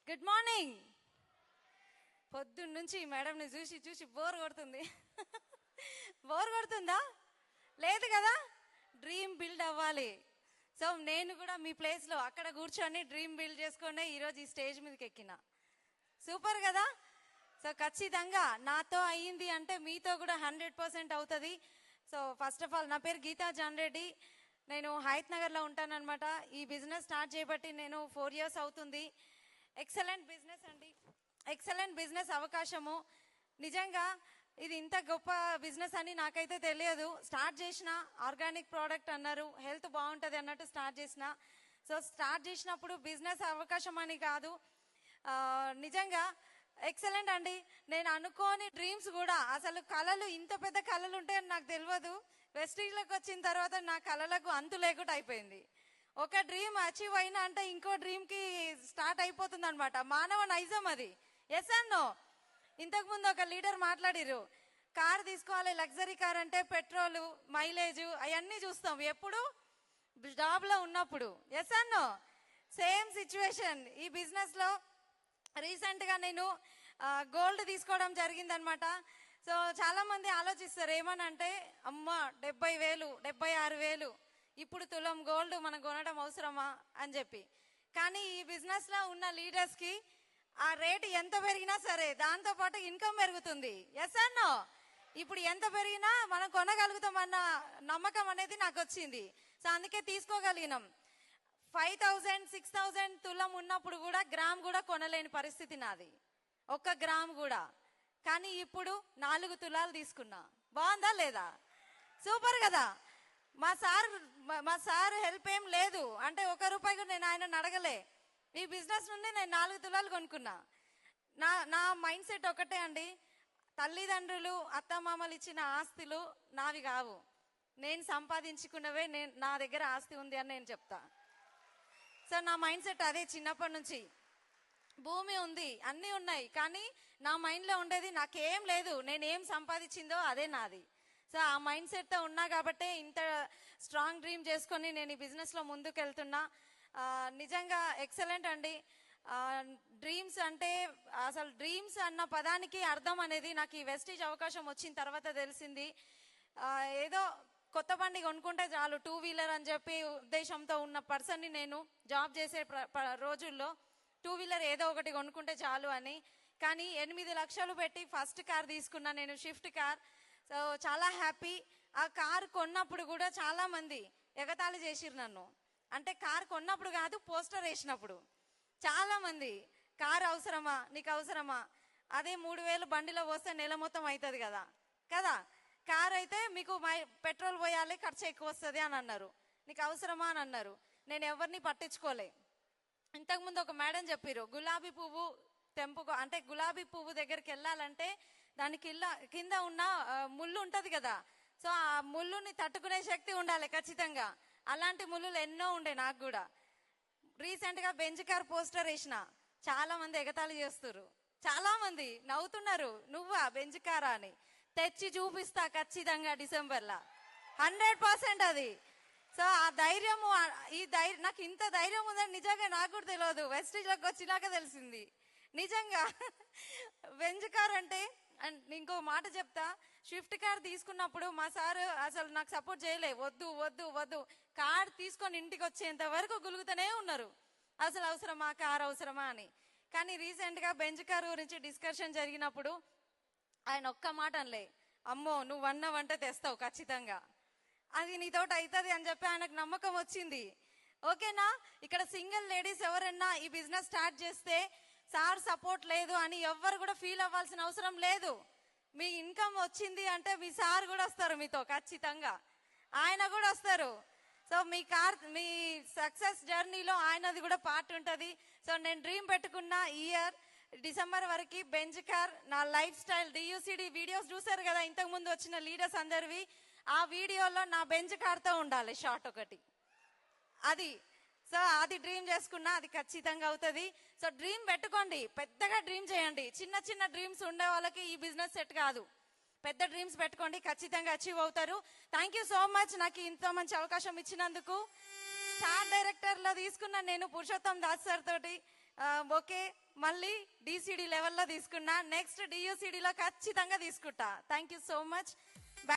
Good morning. పొద్దున్న నుంచి మేడంని చూసి చూసి బోర్ కొడుతుంది. బోర్ కొడుతుందా? లేదు కదా. డ్రీమ్ బిల్డ్ అవ్వాలి. సో నేను కూడా మీ ప్లేస్లో అక్కడ కూర్చొని డ్రీమ్ బిల్డ్ చేసుకునే ఈరోజు ఈ స్టేజ్ మీదకి ఎక్కిన. సూపర్ కదా. సో ఖచ్చితంగా నాతో అయ్యింది అంటే మీతో కూడా 100% అవుతుంది. సో ఫస్ట్ ఆఫ్ ఆల్ నా పేరు గీతా జాన్ రెడ్డి. నేను హైత్ నగర్లో ఉంటానన్నమాట. ఈ బిజినెస్ స్టార్ట్ చేయబట్టి నేను 4 years అవుతుంది. ఎక్సలెంట్ బిజినెస్ అండి, ఎక్సలెంట్ బిజినెస్ అవకాశము. నిజంగా ఇది ఇంత గొప్ప బిజినెస్ అని నాకైతే తెలియదు. స్టార్ట్ చేసిన ఆర్గానిక్ ప్రోడక్ట్ అన్నారు, హెల్త్ బాగుంటుంది అన్నట్టు స్టార్ట్ చేసిన. సో స్టార్ట్ చేసినప్పుడు బిజినెస్ అవకాశం అని కాదు, నిజంగా ఎక్సలెంట్ అండి. నేను అనుకోని డ్రీమ్స్ కూడా, అసలు కళలు ఇంత పెద్ద కళలు ఉంటాయని నాకు తెలియదు. వెస్టీజ్లోకి వచ్చిన తర్వాత నా కళలకు అంతు లేకుండా అయిపోయింది. ఒక డ్రీమ్ అచీవ్ అయినా అంటే ఇంకో డ్రీమ్కి స్టార్ట్ అయిపోతుంది అనమాట. మానవ నైజం అది. ఎస్ అన్నో. ఇంతకుముందు ఒక లీడర్ మాట్లాడిరు, కార్ తీసుకోవాలి, లగ్జరీ కార్ అంటే పెట్రోలు, మైలేజ్ అవన్నీ చూస్తాం ఎప్పుడు జాబ్లో ఉన్నప్పుడు. ఎస్ అన్నో. సేమ్ సిచ్యువేషన్ ఈ బిజినెస్లో. రీసెంట్గా నేను గోల్డ్ తీసుకోవడం జరిగిందనమాట. సో చాలామంది ఆలోచిస్తారు ఏమనంటే, అమ్మ 70,000 76,000 ఇప్పుడు తులం గోల్డ్ మనం కొనడం అవసరమా అని చెప్పి. కానీ ఈ బిజినెస్లో ఉన్న లీడర్స్కి ఆ రేటు ఎంత పెరిగినా సరే దాంతోపాటు ఇన్కమ్ పెరుగుతుంది. ఎస్ అన్నో. ఇప్పుడు ఎంత పెరిగినా మనం కొనగలుగుతామన్న నమ్మకం అనేది నాకు వచ్చింది. సో అందుకే తీసుకోగలిగినాం. 5,000 6,000 తులం ఉన్నప్పుడు కూడా గ్రామ్ కూడా కొనలేని పరిస్థితి నాది, ఒక్క గ్రామ్ కూడా. కానీ ఇప్పుడు 4 తులాలు తీసుకున్నా. బాగుందా లేదా? సూపర్ కదా. మా సార్ హెల్ప్ ఏం లేదు అంటే 1 రూపాయి కూడా నేను ఆయన అడగలే. ఈ బిజినెస్ నుండి నేను 4 తులాలు కొనుక్కున్నా. నా మైండ్ సెట్ ఒకటే అండి, తల్లిదండ్రులు అత్తమామలు ఇచ్చిన ఆస్తులు నావి కావు, నేను సంపాదించుకున్నవే. నా దగ్గర ఆస్తి ఉంది అని నేను చెప్తా. సో నా మైండ్ సెట్ అదే చిన్నప్పటి నుంచి. భూమి ఉంది, అన్నీ ఉన్నాయి, కానీ నా మైండ్లో ఉండేది నాకేం లేదు, నేనేం సంపాదించిందో అదే నాది. సో ఆ మైండ్ సెట్తో ఉన్నా కాబట్టే ఇంత స్ట్రాంగ్ డ్రీమ్ చేసుకొని నేను ఈ బిజినెస్లో ముందుకు వెళ్తున్నా. నిజంగా ఎక్సలెంట్ అండి. డ్రీమ్స్ అంటే, అసలు డ్రీమ్స్ అన్న పదానికి అర్థం అనేది నాకు ఈ వెస్టీజ్ అవకాశం వచ్చిన తర్వాత తెలిసింది. ఏదో కొత్త బండి కొనుక్కుంటే చాలు, 2 వీలర్ అని చెప్పి ఉద్దేశంతో ఉన్న పర్సన్ని నేను జాబ్ చేసే రోజుల్లో 2 వీలర్ ఏదో ఒకటి కొనుక్కుంటే చాలు అని. కానీ 8 లక్షలు పెట్టి ఫస్ట్ కార్ తీసుకున్నా నేను, షిఫ్ట్ కార్. సో చాలా హ్యాపీ. ఆ కార్ కొన్నప్పుడు కూడా చాలా మంది ఎగతాళి చేసిరు నన్ను. అంటే కార్ కొన్నప్పుడు కాదు, పోస్టర్ వేసినప్పుడు చాలా మంది, కార్ అవసరమా, నీకు అవసరమా, అదే 3,000 బండిలో పోస్తే నెల మొత్తం అవుతుంది కదా కదా. కార్ అయితే మీకు పెట్రోల్ పోయాలి, ఖర్చు ఎక్కువ వస్తుంది అని అన్నారు. నీకు అవసరమా అని అన్నారు. నేను ఎవరిని పట్టించుకోలే. ఇంతకుముందు ఒక మేడం చెప్పారు, గులాబీ పువ్వు అంటే గులాబీ పువ్వు దగ్గరికి వెళ్ళాలంటే దాని కింద ఉన్న ముళ్ళు ఉంటుంది కదా. సో ఆ ముళ్ళుని తట్టుకునే శక్తి ఉండాలి ఖచ్చితంగా. అలాంటి ముళ్ళులు ఎన్నో ఉండే నాకు కూడా. రీసెంట్గా బెంజ్ కార్ పోస్టర్ వేసిన, చాలా మంది ఎగతాళి చేస్తున్నారు, చాలా మంది నవ్వుతున్నారు, నువ్వా బెంజ్ కారా అని. తెచ్చి చూపిస్తా ఖచ్చితంగా డిసెంబర్లో, 100% అది. సో ఆ ధైర్యము, నాకు ఇంత ధైర్యం ఉందని నిజంగా నాకు కూడా తెలియదు, వెస్టీజ్లోకి వచ్చినాక తెలిసింది. నిజంగా బెంజ్ కార్ అంటే, ఇంకో మాట చెప్తా, షిఫ్ట్ కార్ తీసుకున్నప్పుడు మా సారు అసలు నాకు సపోర్ట్ చేయలే, వద్దు వద్దు వద్దు, కార్ తీసుకొని ఇంటికి వచ్చేంత వరకు గులుగుతూనే ఉన్నారు, అసలు అవసరమా, కార్ అవసరమా అని. కానీ రీసెంట్గా బెంజ్ కార్ గురించి డిస్కషన్ జరిగినప్పుడు ఆయన ఒక్క మాట అనలే, అమ్మో నువ్వు అన్నవంటే తెస్తావు ఖచ్చితంగా, అది నీతోటి అవుతుంది అని చెప్పి ఆయనకు నమ్మకం వచ్చింది. ఓకేనా. ఇక్కడ సింగిల్ లేడీస్ ఎవరైనా ఈ బిజినెస్ స్టార్ట్ చేస్తే సార్ సపోర్ట్ లేదు అని ఎవ్వరు కూడా ఫీల్ అవ్వాల్సిన అవసరం లేదు. మీ ఇన్కమ్ వచ్చింది అంటే మీ సార్ కూడా వస్తారు మీతో ఖచ్చితంగా, ఆయన కూడా వస్తారు. సో మీ సక్సెస్ జర్నీలో ఆయనది కూడా పార్ట్ ఉంటుంది. సో నేను డ్రీమ్ పెట్టుకున్న ఇయర్ డిసెంబర్ వరకు బెంజ్ కార్, నా లైఫ్ స్టైల్ డియూసిడి వీడియోస్ చూసారు కదా ఇంతకుముందు వచ్చిన లీడర్స్ అందరివి, ఆ వీడియోలో నా బెంజ్ కార్తో ఉండాలి షార్ట్ ఒకటి, అది. సో అది డ్రీమ్ చేసుకున్నా, అది ఖచ్చితంగా అవుతుంది. సో డ్రీమ్ పెట్టుకోండి, పెద్దగా డ్రీమ్ చేయండి. చిన్న చిన్న డ్రీమ్స్ ఉండే వాళ్ళకి ఈ బిజినెస్ సెట్ కాదు. పెద్ద డ్రీమ్స్ పెట్టుకోండి, ఖచ్చితంగా అచీవ్ అవుతారు. థ్యాంక్ యూ సో మచ్ నాకు ఇంత మంచి అవకాశం ఇచ్చినందుకు. స్టార్ డైరెక్టర్లో తీసుకున్న నేను పురుషోత్తం దాస్ సార్ తోటి ఓకే, మళ్ళీ డిసిడి లెవెల్లో తీసుకున్నా, నెక్స్ట్ డియూసిడిలో ఖచ్చితంగా తీసుకుంటా. Thank you so much.